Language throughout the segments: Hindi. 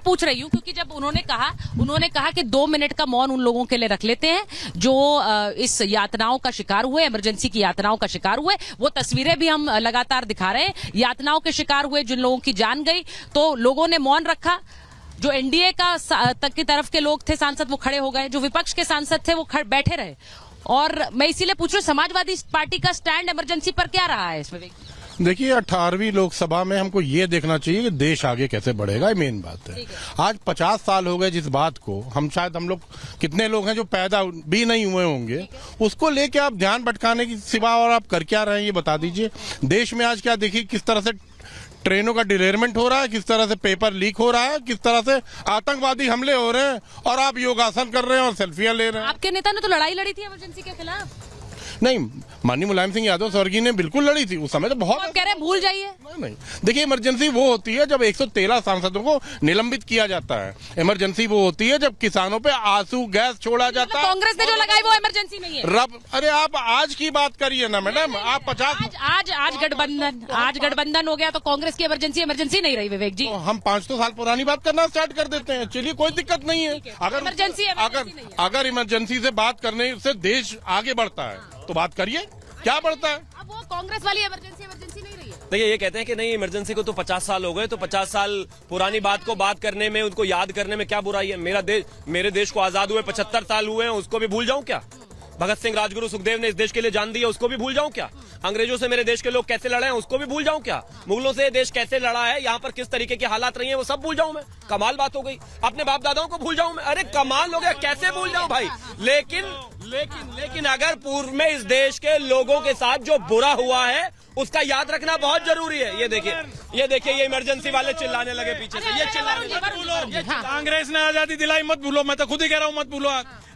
पूछ रही हूँ क्योंकि जब उन्होंने कहा कि 2 मिनट का मौन उन लोगों के लिए रख लेते हैं जो इस यातनाओं का शिकार हुए, इमरजेंसी की यातनाओं का शिकार हुए। वो तस्वीरें भी हम लगातार दिखा रहे हैं, यातनाओं के शिकार हुए जिन लोगों की जान गई, तो लोगों ने मौन रखा। जो एनडीए का तक की तरफ के लोग थे सांसद, वो खड़े हो गए। जो विपक्ष के सांसद थे वो बैठे रहे। और मैं इसीलिए पूछ रही हूँ, समाजवादी पार्टी का स्टैंड इमरजेंसी पर क्या रहा है इसमें? देखिए, 18वीं लोकसभा में हमको ये देखना चाहिए कि देश आगे कैसे बढ़ेगा, ये मेन बात है। आज 50 साल हो गए जिस बात को, हम लोग कितने लोग हैं जो पैदा भी नहीं हुए होंगे, उसको लेके आप ध्यान भटकाने की सिवा और आप कर क्या रहे हैं ये बता दीजिए। देश में आज क्या देखिए किस तरह से ट्रेनों का डिलेरमेंट हो रहा है, किस तरह से पेपर लीक हो रहा है, किस तरह से आतंकवादी हमले हो रहे हैं, और आप योगासन कर रहे हैं और सेल्फियां ले रहे हैं। आपके नेता ने तो लड़ाई लड़ी थी इमरजेंसी के खिलाफ। नहीं, माननीय मुलायम सिंह यादव स्वर्गीय ने बिल्कुल लड़ी थी उस समय, तो बहुत। आप कह रहे हैं भूल जाइए। नहीं, देखिए, इमरजेंसी वो होती है जब 113 सांसदों को निलंबित किया जाता है। इमरजेंसी वो होती है जब किसानों पे आंसू गैस छोड़ा जाता है। कांग्रेस ने जो लगाई वो इमरजेंसी नहीं है। अरे आप आज की बात करिए ना मैडम, आप 50 आज गठबंधन हो गया तो कांग्रेस की इमरजेंसी नहीं रही विवेक जी। तो हम 500 साल पुरानी बात करना स्टार्ट कर देते हैं। चलिए, कोई दिक्कत नहीं है। अगर इमरजेंसी से बात करने से देश आगे बढ़ता है तो बात करिए, क्या बढ़ता है? अब वो कांग्रेस वाली इमरजेंसी नहीं रही है। देखिए, ये कहते हैं कि नहीं, इमरजेंसी को तो 50 साल हो गए, तो 50 साल पुरानी बात को बात करने में, उनको याद करने में क्या बुराई है? मेरे देश को आजाद हुए 75 साल हुए हैं, उसको भी भूल जाऊं क्या? भगत सिंह, राजगुरु, सुखदेव ने इस देश के लिए जान दी है, उसको भी भूल जाऊं क्या? अंग्रेजों से मेरे देश के लोग कैसे लड़े हैं, उसको भी भूल जाऊं क्या? मुगलों से देश कैसे लड़ा है, यहाँ पर किस तरीके की हालात रही हैं, वो सब भूल जाऊं मैं? कमाल बात हो गई। अपने बाप दादाओं को भूल जाऊं मैं? अरे कमाल हो गया, कैसे भूल जाऊं भाई? लेकिन अगर पूर्व में इस देश के लोगों के साथ जो बुरा हुआ है उसका याद रखना बहुत जरूरी है। ये देखिए ये इमरजेंसी वाले चिल्लाने लगे पीछे से, ये चिल्लाने लगे। कांग्रेस ने आजादी दिलाई मत भूलो, मैं तो खुद ही कह रहा हूँ मत भूलो।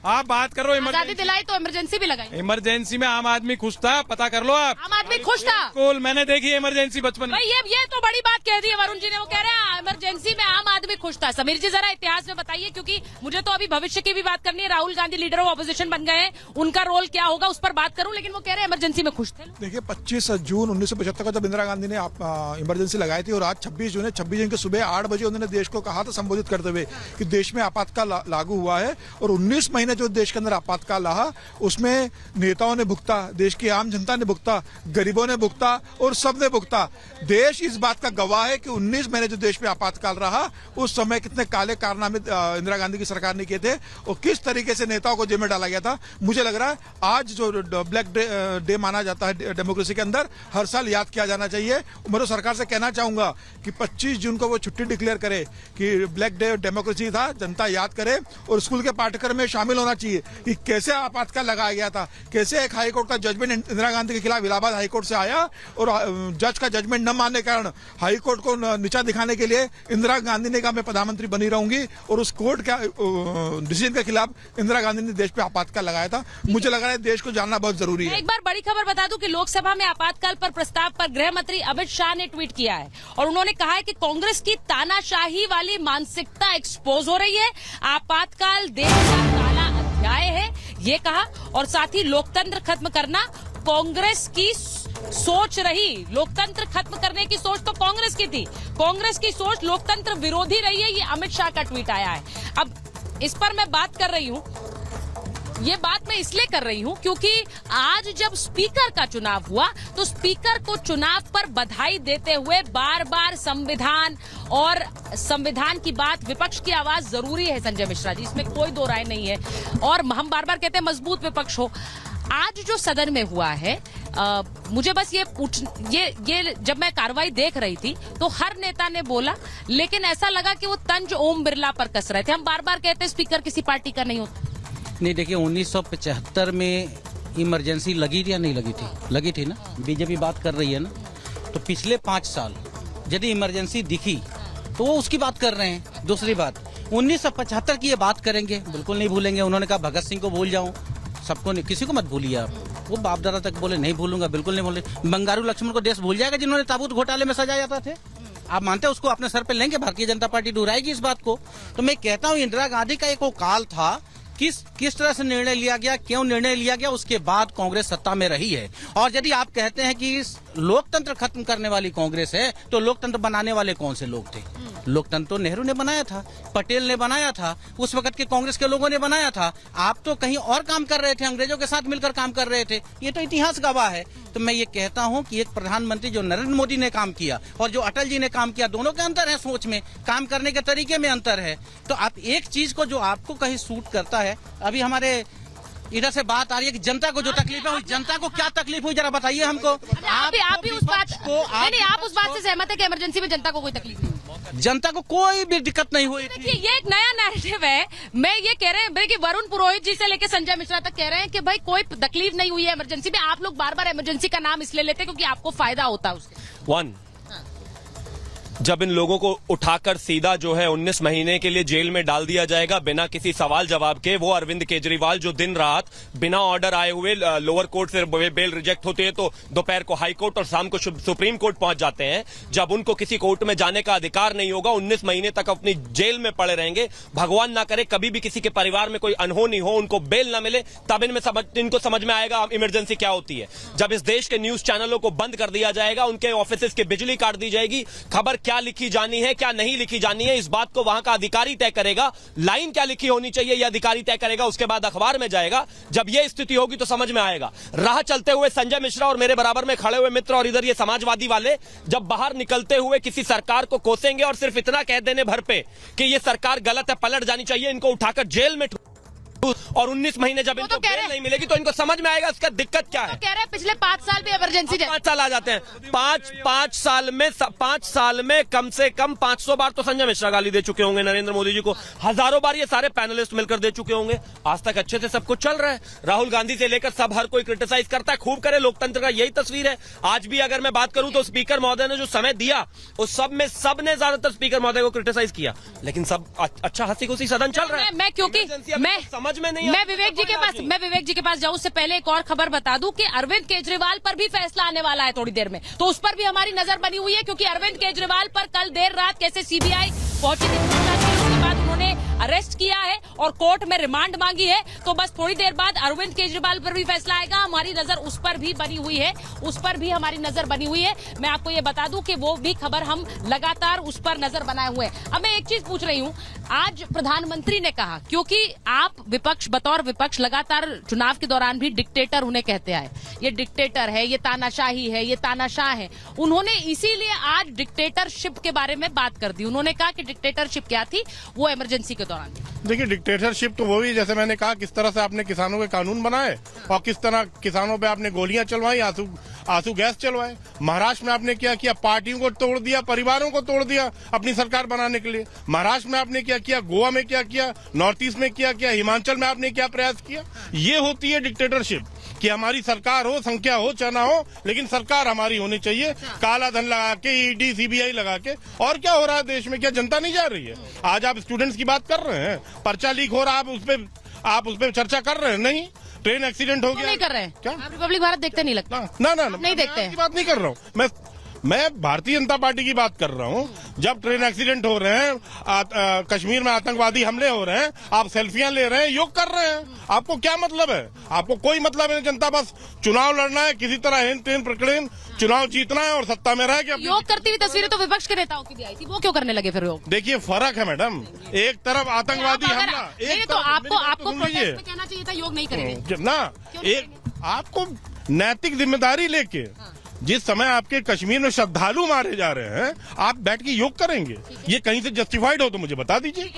आप बात करो, आजादी दिलाई तो इमरजेंसी भी लगाई। इमरजेंसी में आम आदमी खुश था, पता कर लो आप। आम आदमी खुश था? बिल्कुल, मैंने देखी इमरजेंसी बचपन में। ये तो बड़ी बात कह दी है वरुण जी ने। वो कह रहे हैं इमरजेंसी में आम आदमी खुश था। समीर जी जरा इतिहास में बताइए, क्योंकि मुझे तो अभी भविष्य की भी बात करनी है। Rahul Gandhi leader of opposition बन गए हैं, उनका रोल क्या होगा उस पर बात करूं, लेकिन वो कह रहे हैं इमरजेंसी में खुश थे। देखिए, 25 जून 1975 को जब इंदिरा गांधी ने इमरजेंसी लगाई थी, और आज 26 जून के सुबह 8 बजे उन्होंने देश को कहा था संबोधित करते हुए कि देश में आपातकाल लागू हुआ है, और 19 महीने जो देश के अंदर आपातकाल रहा उसमें नेताओं ने भुगता, देश की आम जनता ने भुगता, गरीबों ने भुगता, और सबने भुगता। देश इस बात का गवाह है कि 19 महीने जो देश में आपातकाल रहा उस समय कितने काले कारनामे इंदिरा गांधी की सरकार ने किए थे, और किस तरीके से नेताओं को जेल में डाला गया था। मुझे लग रहा है आज जो ब्लैक डे माना जाता है डेमोक्रेसी के अंदर, हर साल याद किया जाना चाहिए। मैं तो सरकार से कहना चाहूंगा कि 25 जून को वो छुट्टी डिक्लेयर करे कि ब्लैक डे डेमोक्रेसी था, जनता याद करे, और स्कूल के पाठ्यक्रम में शामिल होना चाहिए कि कैसे आपातकाल लगाया गया था, कैसे एक हाईकोर्ट का जजमेंट इंदिरा गांधी के खिलाफ इलाहाबाद हाईकोर्ट से आया, और जज का जजमेंट न मानने के कारण हाईकोर्ट को नीचा दिखाने के लिए इंदिरा गांधी ने कहा मैं प्रधानमंत्री बनी रहूंगी, और उस कोर्ट का डिसीजन के खिलाफ इंदिरा गांधी ने देश पे आपातकाल लगाया था। मुझे लग रहा है देश को जानना बहुत जरूरी है। एक बार बड़ी खबर बता दूं कि लोकसभा में आपातकाल पर प्रस्ताव पर गृह मंत्री अमित शाह ने ट्वीट किया है, और उन्होंने कहा है कि कांग्रेस की तानाशाही वाली मानसिकता एक्सपोज हो रही है। आपातकाल देश का काला अध्याय है, ये कहा, और साथ ही लोकतंत्र खत्म करना कांग्रेस की सोच रही। लोकतंत्र खत्म करने की सोच तो कांग्रेस की थी, कांग्रेस की सोच लोकतंत्र विरोधी रही है। ये अमित शाह का ट्वीट आया है। अब इस पर मैं बात कर रही हूं, ये बात मैं इसलिए कर रही हूं क्योंकि आज जब स्पीकर का चुनाव हुआ तो स्पीकर को चुनाव पर बधाई देते हुए बार बार संविधान और संविधान की बात, विपक्ष की आवाज जरूरी है संजय मिश्रा जी, इसमें कोई दो राय नहीं है, और हम बार बार कहते हैं मजबूत विपक्ष हो। आज जो सदन में हुआ है, मुझे बस ये जब मैं कार्रवाई देख रही थी तो हर नेता ने बोला, लेकिन ऐसा लगा कि वो तंज ओम बिरला पर कस रहे थे। हम बार बार कहते हैं स्पीकर किसी पार्टी का नहीं होता। नहीं, देखिए 1975 में इमरजेंसी लगी थी या नहीं लगी थी? लगी थी ना। बीजेपी बात कर रही है ना, तो पिछले 5 साल यदि इमरजेंसी दिखी तो वो उसकी बात कर रहे हैं। दूसरी बात, 1975 की ये बात करेंगे, बिल्कुल नहीं भूलेंगे। उन्होंने कहा भगत सिंह को भूल जाऊं, सबको नहीं, किसी को मत भूलिए आप। वो बाप दादा तक बोले नहीं भूलूंगा, बिल्कुल नहीं भूले। बंगारू लक्ष्मण को देश भूल जाएगा जिन्होंने ताबूत घोटाले में सजा जाता थे? आप मानते हैं उसको अपने सर पे लेंगे? भारतीय जनता पार्टी दोहराएगी इस बात को? तो मैं कहता हूँ इंदिरा गांधी का एक वो काल था, किस तरह से निर्णय लिया गया, क्यों निर्णय लिया गया, उसके बाद कांग्रेस सत्ता में रही है। और यदि आप कहते हैं कि लोकतंत्र खत्म करने वाली कांग्रेस है तो लोकतंत्र बनाने वाले कौन से लोग थे? लोकतंत्र तो नेहरू ने बनाया था, पटेल ने बनाया था, उस वक्त के कांग्रेस के लोगों ने बनाया था। आप तो कहीं और काम कर रहे थे, अंग्रेजों के साथ मिलकर काम कर रहे थे, ये तो इतिहास गवाह है। तो मैं ये कहता हूं कि एक प्रधानमंत्री जो नरेंद्र मोदी ने काम किया और जो अटल जी ने काम किया, दोनों के अंतर है, सोच में, काम करने के तरीके में अंतर है। तो आप एक चीज को जो आपको कहीं सूट करता है, अभी हमारे इधर से बात आ रही है कि जनता को जो तकलीफ हुई, जनता को क्या तकलीफ हुई जरा बताइए हमको। आप भी उस बात नहीं, आप उस बात से सहमत है कि इमरजेंसी में जनता को कोई तकलीफ नहीं? जनता को कोई भी दिक्कत नहीं हुई। देखिए, ये एक नया नैरेटिव है। मैं ये कह रहे हैं कि वरुण पुरोहित जी से लेकर संजय मिश्रा तक कह रहे हैं कि भाई कोई तकलीफ नहीं हुई है इमरजेंसी में। आप लोग बार बार इमरजेंसी का नाम इसलिए लेते हैं क्योंकि आपको फायदा होता है उससे। जब इन लोगों को उठाकर सीधा जो है 19 महीने के लिए जेल में डाल दिया जाएगा बिना किसी सवाल जवाब के, वो अरविंद केजरीवाल जो दिन रात बिना ऑर्डर आए हुए लोअर कोर्ट से बेल रिजेक्ट होती है तो दोपहर को हाई कोर्ट और शाम को सुप्रीम कोर्ट पहुंच जाते हैं, जब उनको किसी कोर्ट में जाने का अधिकार नहीं होगा, 19 महीने तक अपनी जेल में पड़े रहेंगे। भगवान ना करे कभी भी किसी के परिवार में कोई अनहोनी हो, उनको बेल ना मिले, तब इनको समझ में आएगा इमरजेंसी क्या होती है। जब इस देश के न्यूज चैनलों को बंद कर दिया जाएगा, उनके ऑफिस की बिजली काट दी जाएगी, खबर क्या लिखी जानी है क्या नहीं लिखी जानी है इस बात को वहां का अधिकारी तय करेगा, लाइन क्या लिखी होनी चाहिए यह अधिकारी तय करेगा, उसके बाद अखबार में जाएगा। जब यह स्थिति होगी तो समझ में आएगा। राह चलते हुए संजय मिश्रा और मेरे बराबर में खड़े हुए मित्र और इधर ये समाजवादी वाले जब बाहर निकलते हुए किसी सरकार को कोसेंगे और सिर्फ इतना कह देने भर पे कि ये सरकार गलत है, पलट जानी चाहिए, इनको उठाकर जेल में और 19 महीने जब इनको बेल नहीं मिलेगी तो इनको समझ में आएगा इसका दिक्कत क्या है। तो कह रहे हैं पिछले 5 साल भी इमरजेंसी 5 साल आ जाते हैं। 5 साल में कम से कम 500 बार तो संजय मिश्रा गाली दे चुके होंगे नरेंद्र मोदी जी को, हजारों बार ये सारे पैनलिस्ट मिलकर दे चुके होंगे। आज तक अच्छे से सब कुछ चल रहा है। राहुल गांधी से लेकर सब हर कोई क्रिटिसाइज करता है, खूब करे, लोकतंत्र का यही तस्वीर है। आज भी अगर मैं बात करूं तो स्पीकर महोदय ने जो समय दिया उस सब में सबने ज्यादातर स्पीकर महोदय को क्रिटिसाइज किया, लेकिन सब अच्छा हंसी खुशी सदन चल रहा है। मैं क्योंकि मैं समझ में नहीं, मैं विवेक जी के पास जाऊं उससे पहले एक और खबर बता दूं कि अरविंद केजरीवाल पर भी फैसला आने वाला है थोड़ी देर में, तो उस पर भी हमारी नजर बनी हुई है क्योंकि अरविंद केजरीवाल पर कल देर रात कैसे सीबीआई पहुंची थी, उसके बाद उन्होंने अरेस्ट किया है और कोर्ट में रिमांड मांगी है। तो बस थोड़ी देर बाद अरविंद केजरीवाल पर भी फैसला आएगा, हमारी नजर उस पर भी बनी हुई है, उस पर भी हमारी नजर बनी हुई है। मैं आपको ये बता दूं कि वो भी खबर हम लगातार उस पर नजर बनाए हुए हैं। अब मैं एक चीज पूछ रही हूं, आज प्रधानमंत्री ने कहा, क्योंकि आप विपक्ष बतौर विपक्ष लगातार चुनाव के दौरान भी डिक्टेटर उन्हें कहते आए, ये डिक्टेटर है, ये तानाशाही है, ये तानाशाह है, उन्होंने इसीलिए आज डिक्टेटरशिप के बारे में बात कर दी। उन्होंने कहा कि डिक्टेटरशिप क्या थी, वो इमरजेंसी के दौरान। देखिए, डिक्टेटरशिप तो वो भी, जैसे मैंने कहा, किस तरह से आपने किसानों के कानून बनाए और किस तरह किसानों पे आपने गोलियां चलवाई, आंसू गैस चलवाए। महाराष्ट्र में आपने क्या किया, पार्टियों को तोड़ दिया, परिवारों को तोड़ दिया अपनी सरकार बनाने के लिए। महाराष्ट्र में आपने क्या किया, गोवा में क्या किया, नॉर्थ ईस्ट में क्या किया, हिमाचल में आपने क्या प्रयास किया। ये होती है डिक्टेटरशिप कि हमारी सरकार हो, संख्या हो चाहे ना हो, लेकिन सरकार हमारी होनी चाहिए। काला धन लगा के, ईडी सीबीआई लगा के। और क्या हो रहा है देश में, क्या जनता नहीं जा रही है? आज आप स्टूडेंट्स की बात कर रहे हैं, पर्चा लीक हो रहा है, आप उस पर चर्चा कर रहे हैं? नहीं। ट्रेन एक्सीडेंट हो गया, नहीं कर रहे हैं क्या? आप रिपब्लिक भारत देखते नहीं लगता? ना नहीं देखते हैं। बात नहीं कर रहा हूँ मैं भारतीय जनता पार्टी की बात कर रहा हूँ। जब ट्रेन एक्सीडेंट हो रहे हैं, कश्मीर में आतंकवादी हमले हो रहे हैं, आप सेल्फियां ले रहे हैं, योग कर रहे हैं, आपको क्या मतलब है? आपको कोई मतलब है? जनता बस चुनाव लड़ना है, किसी तरह हेन तेन प्रकरण चुनाव जीतना है और सत्ता में रह के। योग करती हुई तस्वीरें तो विपक्ष के नेताओं की भी आई थी, वो क्यों करने लगे फिर योग? देखिए, फर्क है मैडम, एक तरफ आतंकवादी हमला, तो आपको प्रोटेस्ट में कहना चाहिए था योग नहीं करेंगे ना। एक आपको नैतिक जिम्मेदारी लेके, जिस समय आपके कश्मीर में श्रद्धालु मारे जा रहे हैं, आप बैठ के योग करेंगे, ये कहीं से जस्टिफाइड हो तो मुझे बता दीजिए।